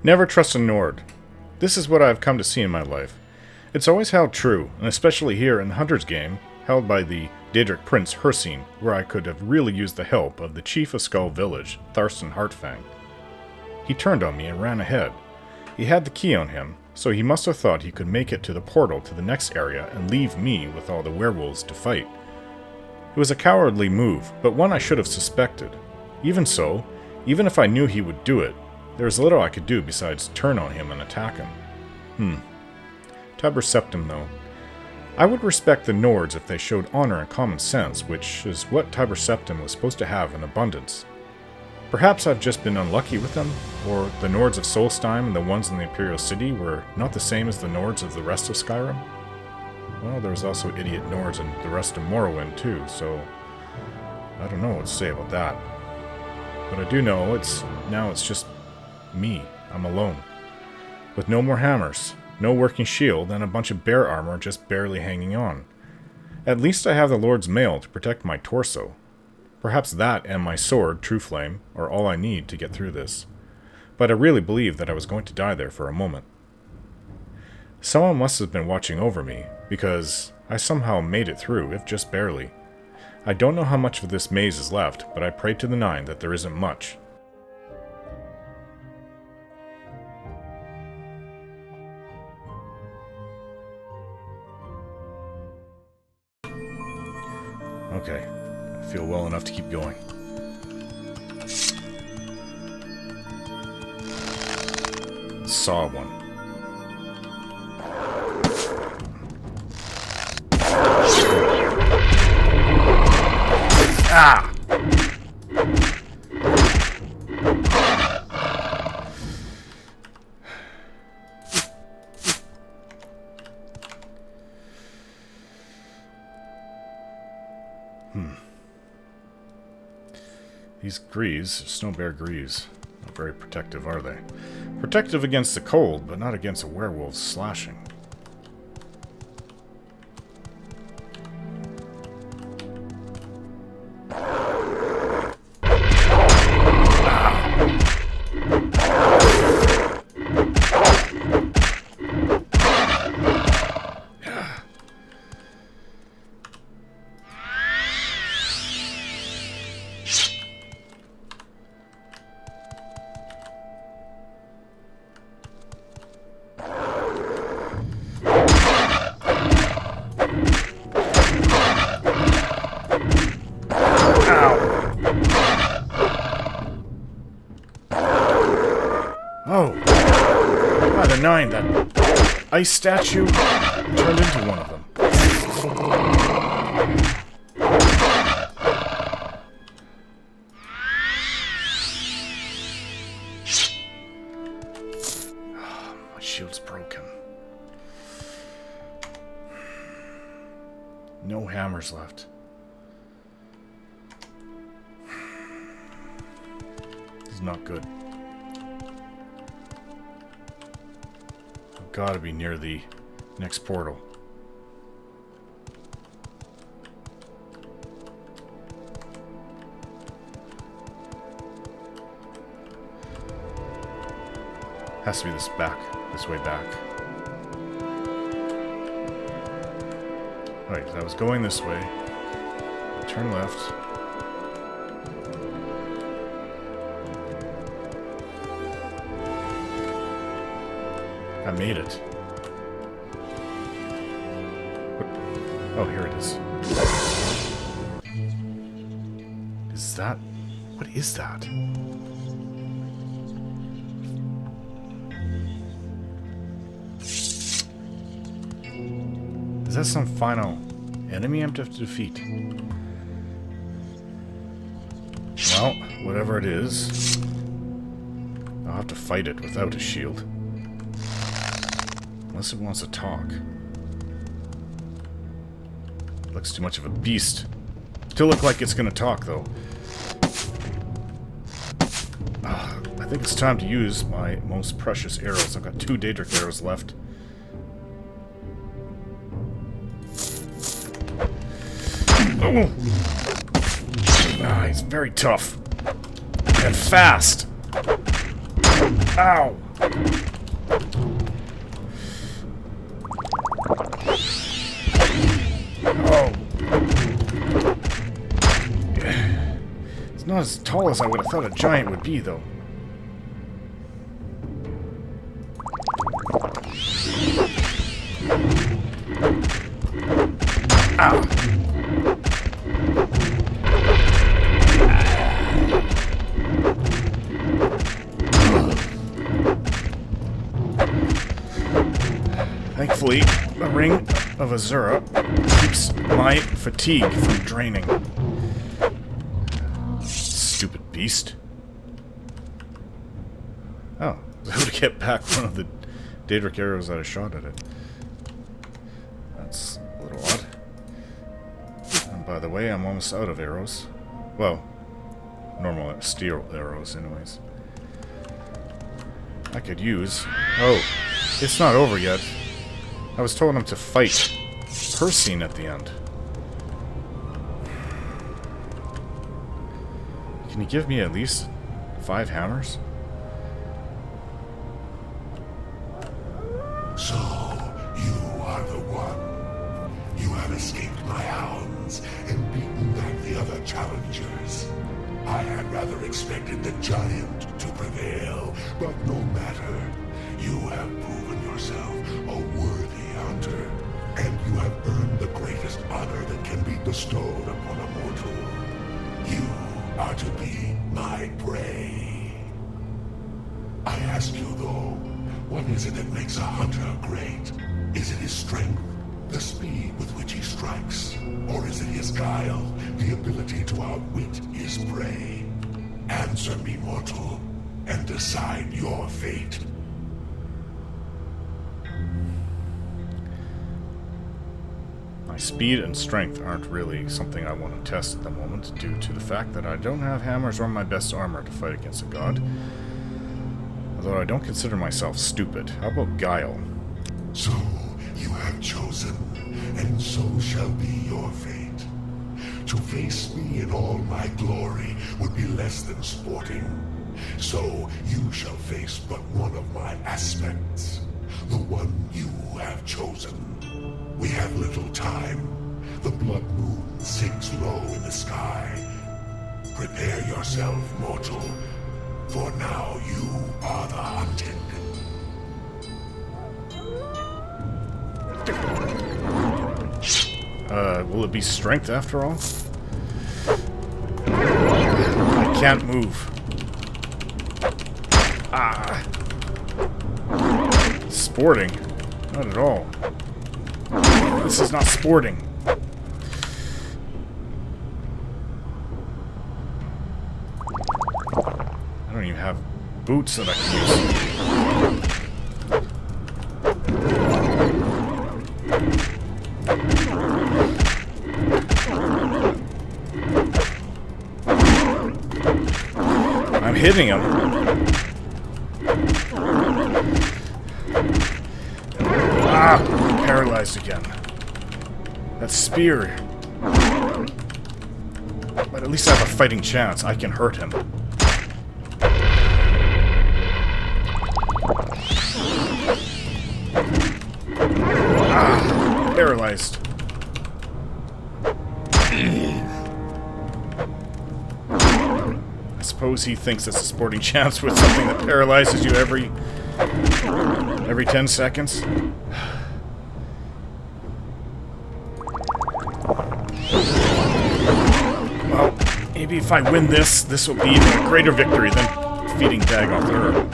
Never trust a Nord. This is what I have come to see in my life. It's always held true, and especially here in the Hunter's game, held by the Daedric Prince Hircine, where I could have really used the help of the Chief of Skull Village, Tharsten Heartfang. He turned on me and ran ahead. He had the key on him, so he must have thought he could make it to the portal to the next area and leave me with all the werewolves to fight. It was a cowardly move, but one I should have suspected. Even so, even if I knew he would do it, there was little I could do besides turn on him and attack him. Tiber Septim, though. I would respect the Nords if they showed honor and common sense, which is what Tiber Septim was supposed to have in abundance. Perhaps I've just been unlucky with them, or the Nords of Solstheim and the ones in the Imperial City were not the same as the Nords of the rest of Skyrim. Well, there's also idiot Nords in the rest of Morrowind too, so I don't know what to say about that. But I do know now it's just me. I'm alone. With no more hammers, no working shield, and a bunch of bear armor just barely hanging on. At least I have the Lord's Mail to protect my torso. Perhaps that and my sword, True Flame, are all I need to get through this. But I really believed that I was going to die there for a moment. Someone must have been watching over me, because I somehow made it through, if just barely. I don't know how much of this maze is left, but I pray to the Nine that there isn't much. Okay, I feel well enough to keep going. Saw one. Ah! These greaves, snow bear greaves, not very protective, are they? Protective against the cold, but not against a werewolf's slashing. Oh, by the Nine, that ice statue turned into one of them. My shield's broken. No hammers left. This is not good. Gotta be near the next portal. Has to be this way back. Right, I was going this way. Turn left. I made it. Oh, here it is. Is that... what is that? Is that some final enemy I'm to have to defeat? Well, whatever it is, I'll have to fight it without a shield. Unless it wants to talk. Looks too much of a beast. Still look like it's gonna talk, though. I think it's time to use my most precious arrows. I've got 2 Daedric arrows left. Oh! He's very tough. And fast. Ow! Oh. It's not as tall as I would have thought a giant would be, though. Ow! Thankfully, the ring of Azura keeps my fatigue from draining. Stupid beast. Oh, I was able to get back one of the Daedric arrows that I shot at it. That's a little odd. And by the way, I'm almost out of arrows. Well, normal steel arrows anyways. I could use... Oh, it's not over yet. I was told him to fight Hircine at the end. Can you give me at least 5 hammers? So, you are the one. You have escaped my hounds and beaten back the other challengers. I had rather expected the giant to prevail, but no matter. You have proven yourself a worthy hunter, and you have earned the greatest honor that can be bestowed upon a mortal. You are to be my prey. I ask you though, what is it that makes a hunter great? Is it his strength, the speed with which he strikes? Or is it his guile, the ability to outwit his prey? Answer me, mortal, and decide your fate. My speed and strength aren't really something I want to test at the moment, due to the fact that I don't have hammers or my best armor to fight against a god. Although I don't consider myself stupid. How about guile? So, you have chosen, and so shall be your fate. To face me in all my glory would be less than sporting. So, you shall face but one of my aspects. The one you have chosen. We have little time. The blood moon sinks low in the sky. Prepare yourself, mortal, for now you are the hunted. Will it be strength after all? I can't move. Ah. Sporting? Not at all. This is not sporting. I don't even have boots that I can use. I'm hitting him. Ah! Paralyzed again. That spear. But at least I have a fighting chance. I can hurt him. Ah! Paralyzed. I suppose he thinks it's a sporting chance with something that paralyzes you every 10 seconds. Well, maybe if I win this will be even a greater victory than defeating Dagon Thur.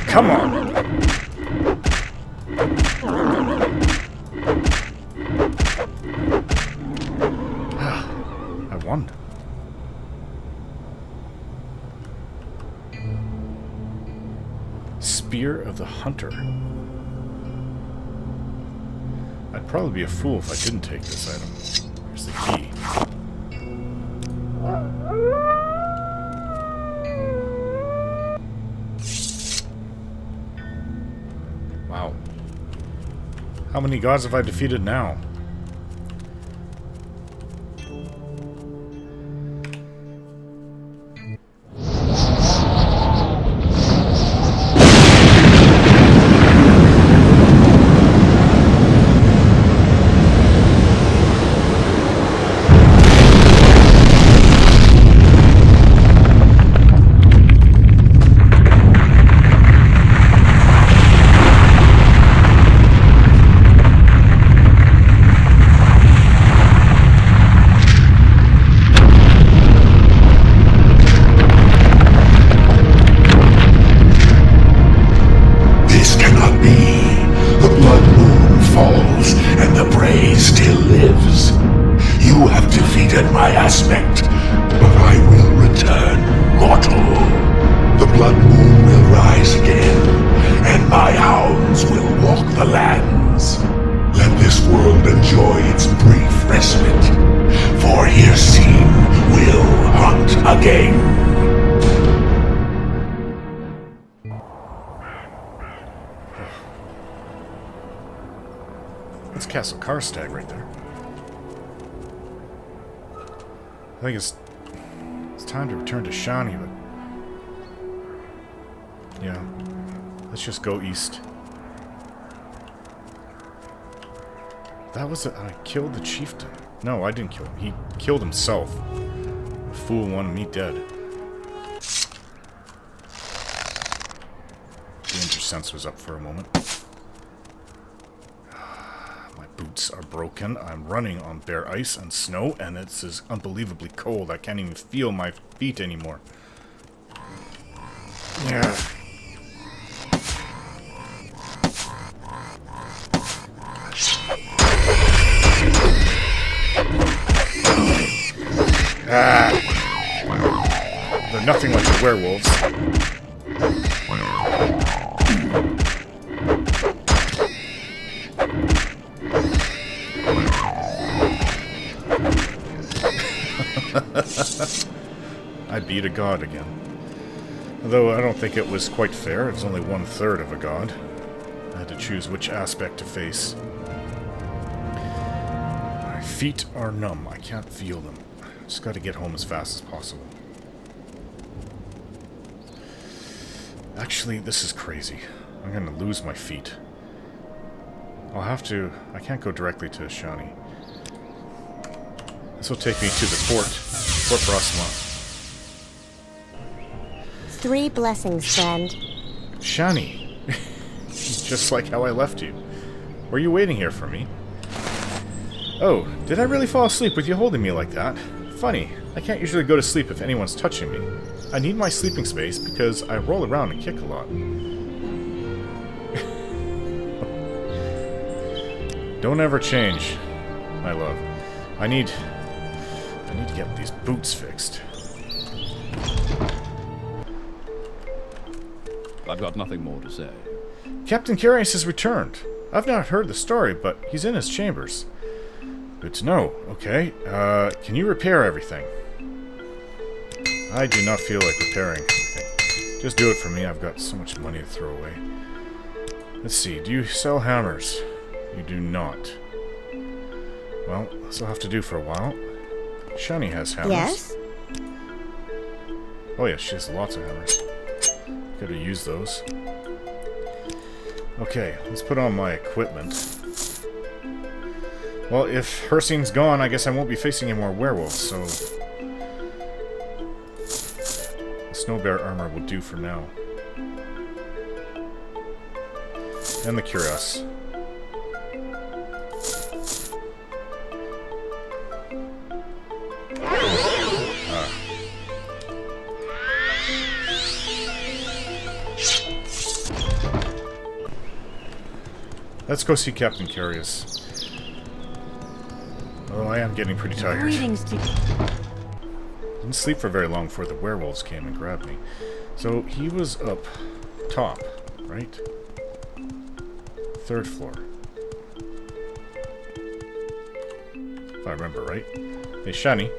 Come on! I won. Spear of the Hunter. I'd probably be a fool if I didn't take this item. Here's the key. Wow. How many gods have I defeated now? That's Castle Karstag right there. I think it's time to return to Shani, but... yeah. Let's just go east. That was it. I killed the chieftain. No, I didn't kill him. He killed himself. The fool wanted me dead. Danger sense was up for a moment. My boots are broken. I'm running on bare ice and snow, and it's as unbelievably cold. I can't even feel my feet anymore. Yeah. They're nothing like the werewolves. I beat a god again. Though I don't think it was quite fair. It was only 1/3 of a god. I had to choose which aspect to face. My feet are numb. I can't feel them. Just got to get home as fast as possible. Actually, this is crazy. I'm going to lose my feet. I'll have to... I can't go directly to Shani. This will take me to the fort. Fort Frostmoth. 3 blessings, friend. Shani. Just like how I left you. Were you waiting here for me? Oh, did I really fall asleep with you holding me like that? Funny. I can't usually go to sleep if anyone's touching me. I need my sleeping space because I roll around and kick a lot. Don't ever change, my love. I need to get these boots fixed. I've got nothing more to say. Captain Carius has returned. I've not heard the story, but he's in his chambers. Good to know. Okay, can you repair everything? I do not feel like repairing anything. Just do it for me. I've got so much money to throw away. Let's see. Do you sell hammers? You do not. Well, this will have to do for a while. Shani has hammers. Yes? Oh yeah, she has lots of hammers. Gotta use those. Okay, let's put on my equipment. Well, if Hircine's gone, I guess I won't be facing any more werewolves, so... Snow bear armor will do for now. And the cuirass. Let's go see Captain Carius. Although I am getting pretty tired. Greetings to Didn't sleep for very long before the werewolves came and grabbed me. So he was up top, right? 3rd floor. If I remember right. Hey, Shani.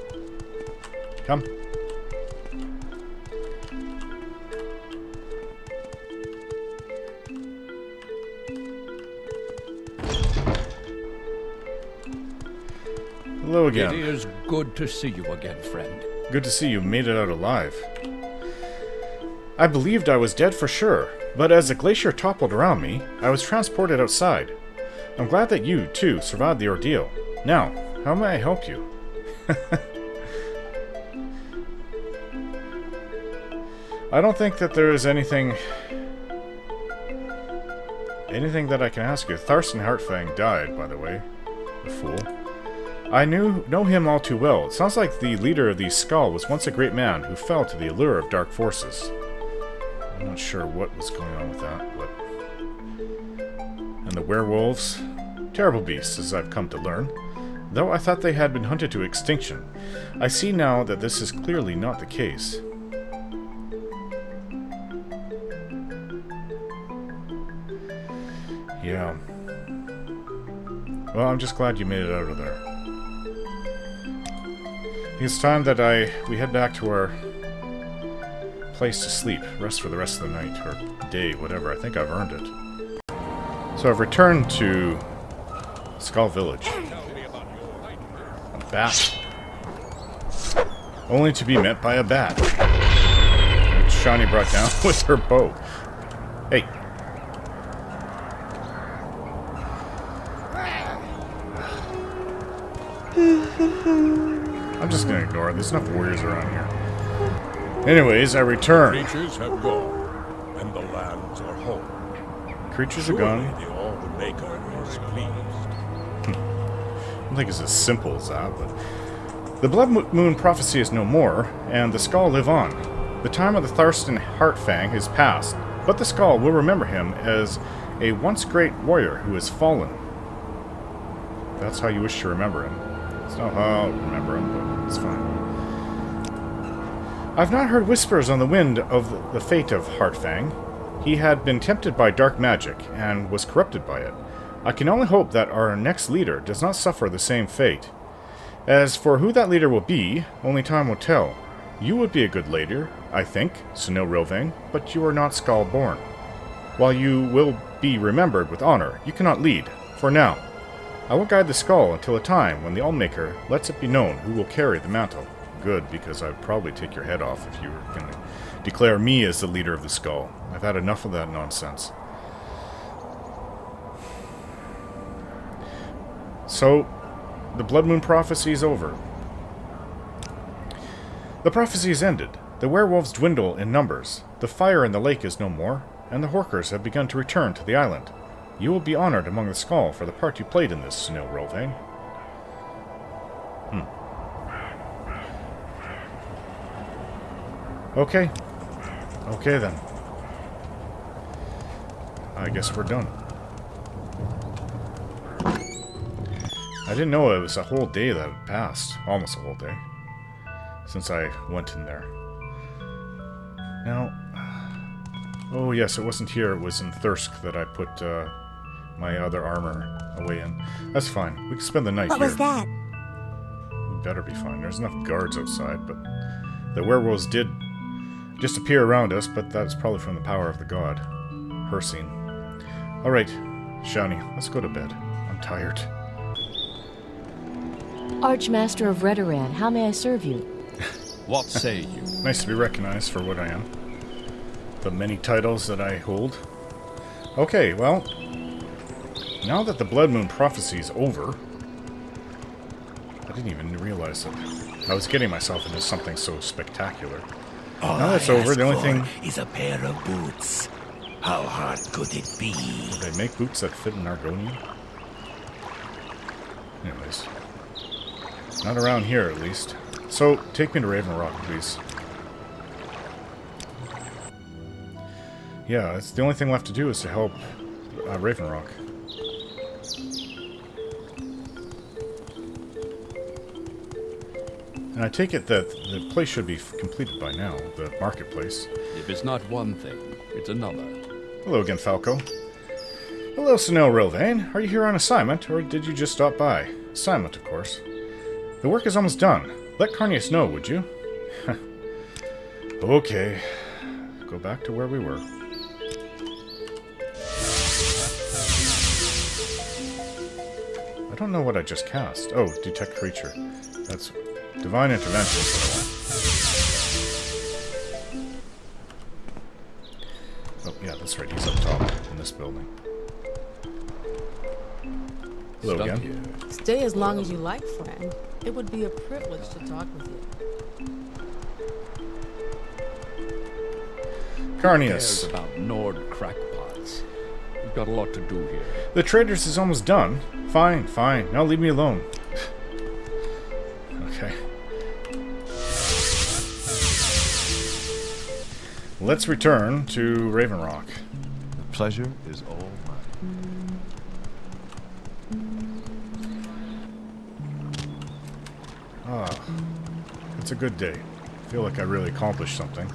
Come. Hello again. It is good to see you again, friend. Good to see you made it out alive. I believed I was dead for sure, but as the glacier toppled around me, I was transported outside. I'm glad that you, too, survived the ordeal. Now, how may I help you? I don't think that there is anything that I can ask you. Tharsten Heartfang died, by the way. The fool. I know him all too well. It sounds like the leader of the Skull was once a great man who fell to the allure of dark forces. I'm not sure what was going on with that, but... And the werewolves? Terrible beasts, as I've come to learn. Though I thought they had been hunted to extinction. I see now that this is clearly not the case. Yeah. Well, I'm just glad you made it out of there. It's time that we head back to our place to sleep. Rest for the rest of the night, or day, whatever. I think I've earned it. So I've returned to Skull Village. A bat. Only to be met by a bat. Which Shani brought down with her bow. Hey. I'm just gonna ignore it. There's enough warriors around here. Anyways, I return. Creatures have gone, and the lands are whole. Creatures are gone. Surely the All-Maker is pleased. I don't think it's as simple as that, but... The Blood Moon prophecy is no more, and the Skull live on. The time of the Tharstan Heartfang is past, but the Skull will remember him as a once great warrior who has fallen. That's how you wish to remember him. It's not how I'll remember him, but it's fine. I've not heard whispers on the wind of the fate of Heartfang. He had been tempted by dark magic, and was corrupted by it. I can only hope that our next leader does not suffer the same fate. As for who that leader will be, only time will tell. You would be a good leader, I think, Sunil Rilvain, but you are not Skull-born. While you will be remembered with honor, you cannot lead, for now. I will guide the Skull until a time when the Allmaker lets it be known who will carry the mantle. Good, because I'd probably take your head off if you were going to declare me as the leader of the Skull. I've had enough of that nonsense. So, the Blood Moon prophecy is over. The prophecy is ended. The werewolves dwindle in numbers. The fire in the lake is no more, and the Horkers have begun to return to the island. You will be honored among the Skull for the part you played in this, Sunil Rilvain. Okay. Okay then. I guess we're done. I didn't know it was a whole day that had passed. Almost a whole day. Since I went in there. Now... Oh yes, it wasn't here. It was in Thirsk that I put my other armor away in. That's fine. We can spend the night here. What was that? We better be fine. There's enough guards outside, but... The werewolves did just appear around us, but that's probably from the power of the god. Hircine. Alright, Shani, let's go to bed. I'm tired. Archmaster of Redoran, how may I serve you? What say you? Nice to be recognized for what I am. The many titles that I hold. Okay, well... Now that the Blood Moon prophecy is over... I didn't even realize that I was getting myself into something so spectacular. All Now that's I over, ask the only for thing... is a pair of boots. How hard could it be? Did they make boots that fit an Argonian? Anyways. Not around here, at least. So, take me to Raven Rock, please. Yeah, it's the only thing left to do is to help Raven Rock. And I take it that the place should be completed by now, the marketplace. If it's not one thing, it's another. Hello again, Falco. Hello, Sunil Rilvain. Are you here on assignment, or did you just stop by? Assignment, of course. The work is almost done. Let Carnius know, would you? Okay. Go back to where we were. I don't know what I just cast. Oh, detect creature. That's divine intervention is what I want. Oh, yeah, that's right. He's up top in this building. Hello Stuck again. here. Stay as long as you like, friend. It would be a privilege to talk with you. Carnius. Cares about Nord crackpots. We've got a lot to do here. The traders is almost done. Fine, fine. Now leave me alone. Okay. Let's return to Raven Rock. The pleasure is all mine. Ah, it's a good day. I feel like I really accomplished something.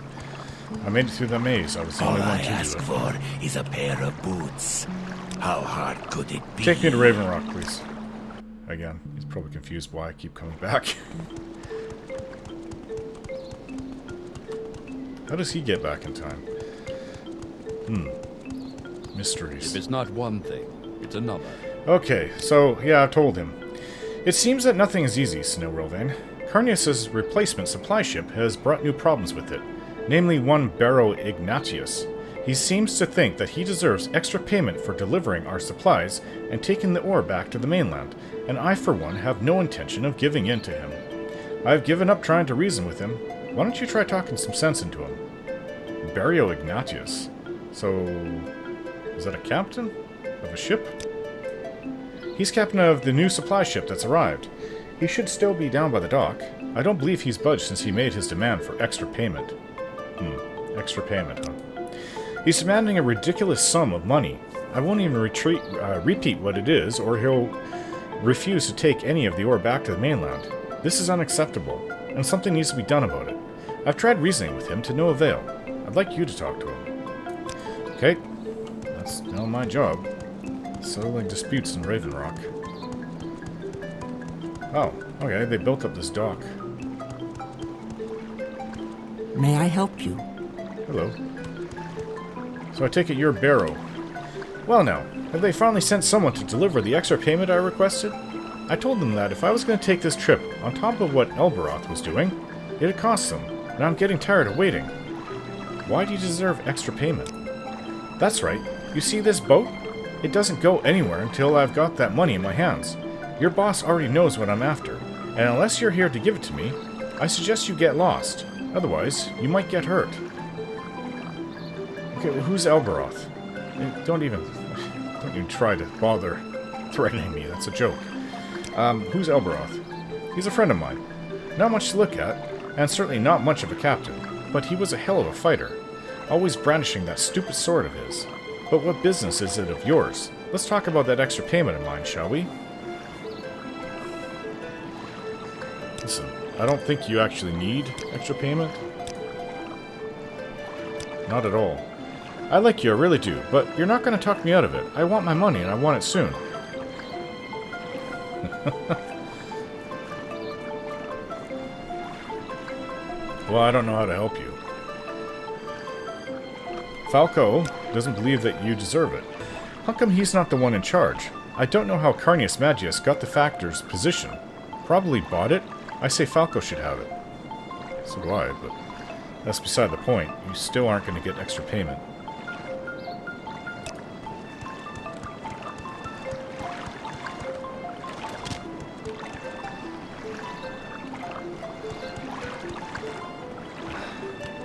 I made it through the maze. I was the All only I one to do ask it. for is a pair of boots. How hard could it be? Take me to Raven Rock, please. Again, he's probably confused why I keep coming back. How does he get back in time? Mysteries. If it's not one thing, it's another. Okay, so, yeah, I've told him. It seems that nothing is easy, Snow Rovane. Carnius's replacement supply ship has brought new problems with it, namely one Barrow Ignatius. He seems to think that he deserves extra payment for delivering our supplies and taking the ore back to the mainland, and I, for one, have no intention of giving in to him. I've given up trying to reason with him. Why don't you try talking some sense into him? Barrow Ignatius. So, is that a captain of a ship? He's captain of the new supply ship that's arrived. He should still be down by the dock. I don't believe he's budged since he made his demand for extra payment. Extra payment, huh? He's demanding a ridiculous sum of money. I won't even repeat what it is, or he'll refuse to take any of the ore back to the mainland. This is unacceptable, and something needs to be done about it. I've tried reasoning with him to no avail. I'd like you to talk to him. Okay, that's now my job. Settling disputes in Raven Rock. Oh, okay, they built up this dock. May I help you? Hello. So I take it you're Barrow. Well now, have they finally sent someone to deliver the extra payment I requested? I told them that if I was going to take this trip, on top of what Elberoth was doing, it'd cost them, and I'm getting tired of waiting. Why do you deserve extra payment? That's right, you see this boat? It doesn't go anywhere until I've got that money in my hands. Your boss already knows what I'm after, and unless you're here to give it to me, I suggest you get lost. Otherwise, you might get hurt. Okay, well, who's Elberoth? Don't even try to bother threatening me. That's a joke. Who's Elberoth? He's a friend of mine. Not much to look at, and certainly not much of a captain, but he was a hell of a fighter, always brandishing that stupid sword of his. But what business is it of yours? Let's talk about that extra payment of mine, shall we? Listen, I don't think you actually need extra payment. Not at all. I like you, I really do, but you're not going to talk me out of it. I want my money, and I want it soon. Well, I don't know how to help you. Falco doesn't believe that you deserve it. How come he's not the one in charge? I don't know how Carnius Magius got the Factor's position. Probably bought it. I say Falco should have it. So do I, but that's beside the point. You still aren't going to get extra payment.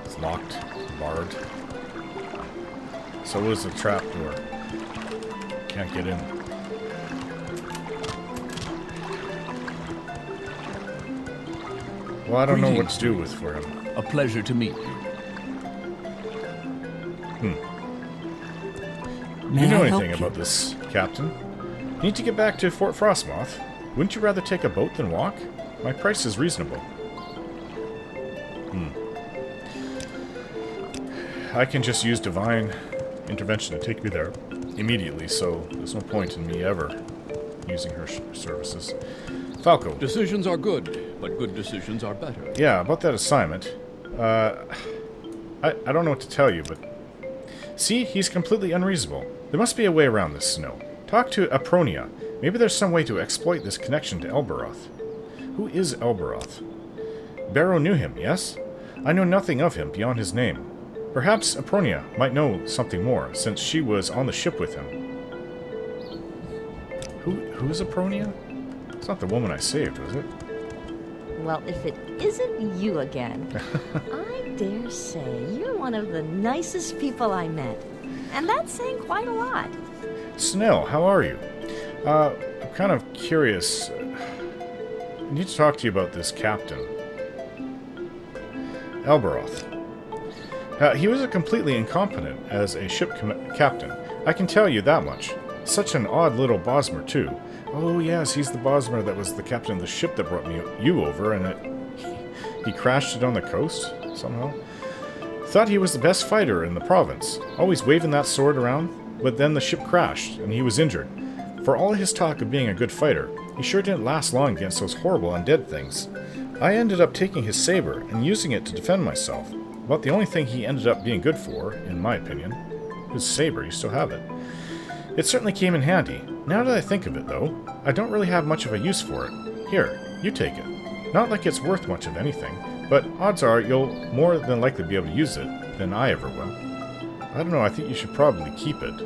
It's locked, barred. So is the trap door. Can't get in. Well, I don't know what to do with for him. A pleasure to meet you. Do you know anything about this, Captain? Need to get back to Fort Frostmoth. Wouldn't you rather take a boat than walk? My price is reasonable. I can just use divine intervention to take me there immediately, so there's no point in me ever using her services. Falco. Decisions are good, but good decisions are better. Yeah, about that assignment. I don't know what to tell you, but... See, he's completely unreasonable. There must be a way around this, Snow. Talk to Apronia. Maybe there's some way to exploit this connection to Elberoth. Who is Elberoth? Barrow knew him, yes? I know nothing of him beyond his name. Perhaps Apronia might know something more, since she was on the ship with him. Who is Apronia? It's not the woman I saved, was it? Well, if it isn't you again, I dare say you're one of the nicest people I met. And that's saying quite a lot. Snell, how are you? I'm kind of curious. I need to talk to you about this captain. Elberoth. He was completely incompetent as a ship captain. I can tell you that much. Such an odd little Bosmer, too. Oh, yes, he's the Bosmer that was the captain of the ship that brought you over, and he crashed it on the coast, somehow. Thought he was the best fighter in the province, always waving that sword around, but then the ship crashed, and he was injured. For all his talk of being a good fighter, he sure didn't last long against those horrible undead things. I ended up taking his saber and using it to defend myself. About the only thing he ended up being good for, in my opinion. His saber, you still have it. It certainly came in handy, Now that I think of it, though, I don't really have much of a use for it. Here, you take it. Not like it's worth much of anything, but odds are you'll more than likely be able to use it than I ever will. I don't know, I think you should probably keep it.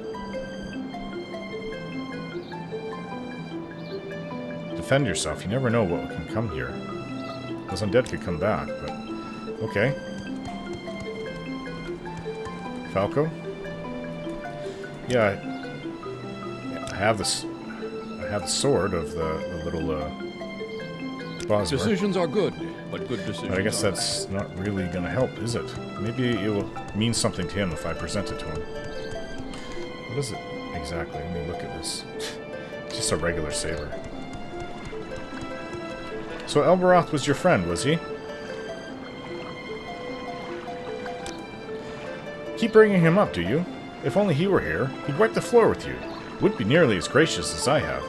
Defend yourself, you never know what can come here. Those undead could come back, but... okay. Falco? Yeah, I have this. I have the sword of the little Bosmer. Decisions are good, but good decisions. But I guess that's not really going to help, is it? Maybe it will mean something to him if I present it to him. What is it exactly? Let me look at this. It's just a regular saber. So Elberoth was your friend, was he? Keep bringing him up, do you? If only he were here, he'd wipe the floor with you. Wouldn't be nearly as gracious as I have.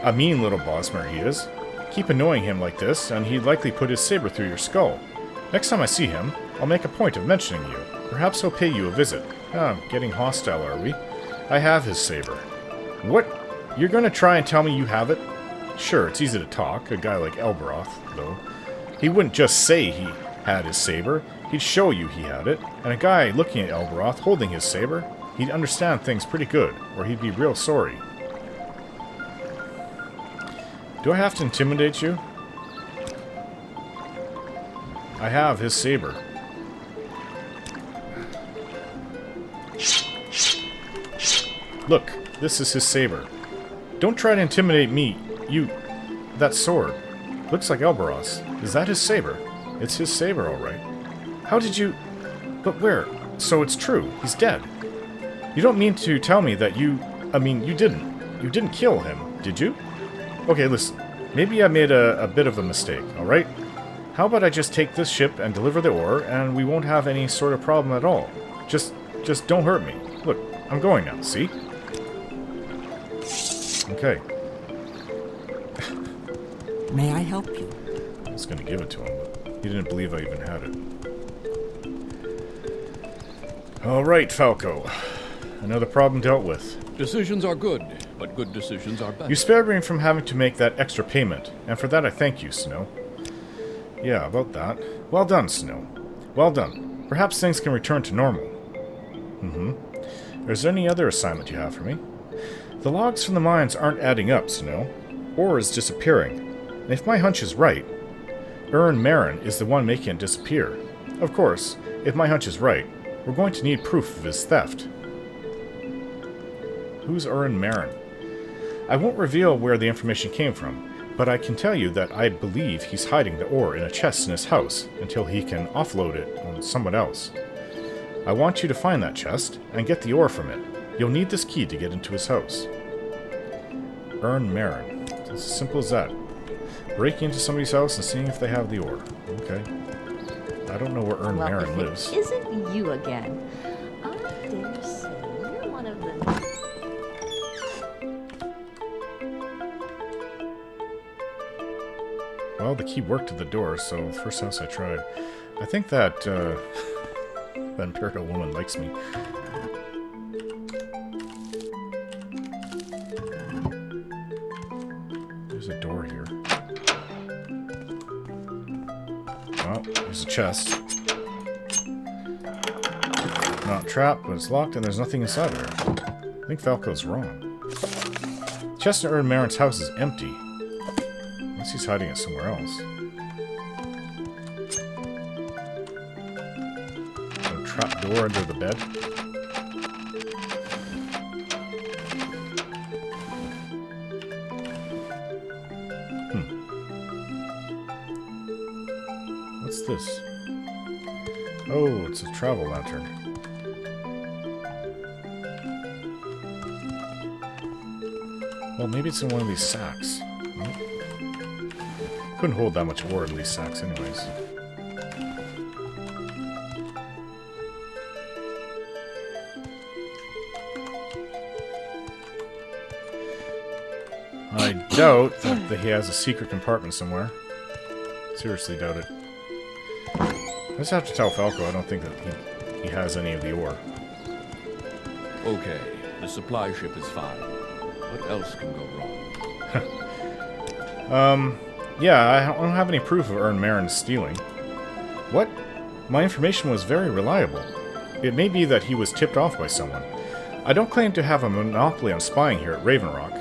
A mean little Bosmer he is. Keep annoying him like this, and he'd likely put his saber through your skull. Next time I see him, I'll make a point of mentioning you. Perhaps he'll pay you a visit. Ah, getting hostile, are we? I have his saber. What? You're going to try and tell me you have it? Sure, it's easy to talk, a guy like Elberoth, though. He wouldn't just say he had his saber, he'd show you he had it, and a guy looking at Elberoth holding his saber, he'd understand things pretty good, or he'd be real sorry. Do I have to intimidate you? I have his saber. Look, this is his saber. Don't try to intimidate me. That sword. Looks like Elberoth's. Is that his saber? It's his saber, all right. How did you... But where? So it's true. He's dead. You don't mean to tell me that you... I mean, you didn't. You didn't kill him, did you? Okay, listen. Maybe I made a bit of a mistake, all right? How about I just take this ship and deliver the ore, and we won't have any sort of problem at all. Just don't hurt me. Look, I'm going now, see? Okay. May I help you? I was going to give it to him, but he didn't believe I even had it. Alright, Falco. Another problem dealt with. Decisions are good, but good decisions are better. You spared me from having to make that extra payment, and for that I thank you, Snow. Yeah, about that. Well done, Snow. Well done. Perhaps things can return to normal. Is there any other assignment you have for me? The logs from the mines aren't adding up, Snow. Ore is disappearing. And if my hunch is right, Ern Marin is the one making it disappear. Of course, if my hunch is right, we're going to need proof of his theft. Who's Ern Marin? I won't reveal where the information came from, but I can tell you that I believe he's hiding the ore in a chest in his house until he can offload it on someone else. I want you to find that chest and get the ore from it. You'll need this key to get into his house. Ern Marin. It's as simple as that. Breaking into somebody's house and seeing if they have the ore. Okay. I don't know where Ern Marin lives. Well, if it isn't you again, I dare say you're one of the... Well, the key worked at the door, so the first house I tried. I think that, that Imperial woman likes me. There's a door here. Well, there's a chest. Not trapped, but it's locked, and there's nothing inside of there. I think Falco's wrong. The chest in Ern Marin's house is empty. Unless he's hiding it somewhere else. A trap door under the bed. What's this? Oh, it's a travel lantern. Well, maybe it's in one of these sacks. Couldn't hold that much ore in these sacks anyways. I doubt that he has a secret compartment somewhere. Seriously doubt it. I just have to tell Falco I don't think that he has any of the ore. Okay, the supply ship is fine. What else can go wrong? Yeah, I don't have any proof of Ern Marin's stealing. What? My information was very reliable. It may be that he was tipped off by someone. I don't claim to have a monopoly on spying here at Raven Rock.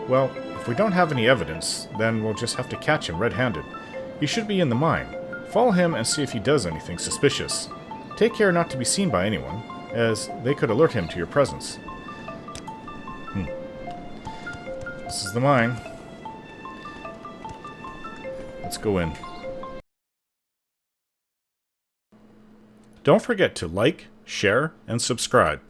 Well, if we don't have any evidence, then we'll just have to catch him red-handed. He should be in the mine. Follow him and see if he does anything suspicious. Take care not to be seen by anyone, as they could alert him to your presence. This is the mine. Let's go in. Don't forget to like, share, and subscribe.